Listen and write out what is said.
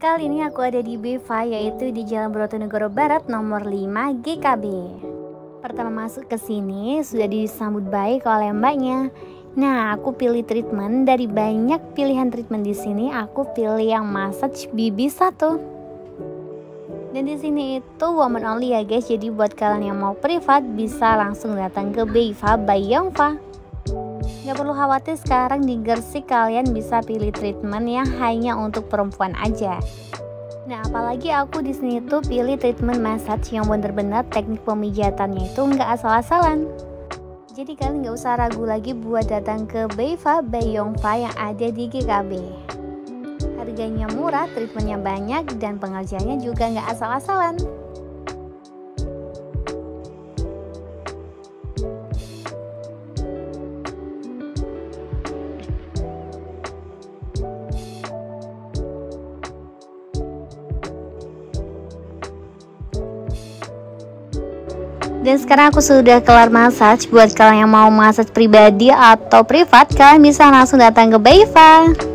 Kali ini aku ada di Beva, yaitu di Jalan Brotonegoro Barat nomor 5 GKB. Pertama masuk ke sini sudah disambut baik oleh mbaknya. Nah, aku pilih treatment dari banyak pilihan treatment di sini. Aku pilih yang massage BB1. Dan di sini itu woman only ya guys. Jadi buat kalian yang mau privat bisa langsung datang ke Beva by Yongfa. Gak perlu khawatir, sekarang di Gersik kalian bisa pilih treatment yang hanya untuk perempuan aja. Nah, apalagi aku di sini tuh pilih treatment massage yang bener-bener teknik pemijatannya itu nggak asal-asalan. Jadi kalian nggak usah ragu lagi buat datang ke Beva by Yongfa yang ada di GKB. Harganya murah, treatmentnya banyak, dan pengerjaannya juga nggak asal-asalan. Dan sekarang aku sudah kelar massage. Buat kalian yang mau massage pribadi atau privat, kalian bisa langsung datang ke Beva.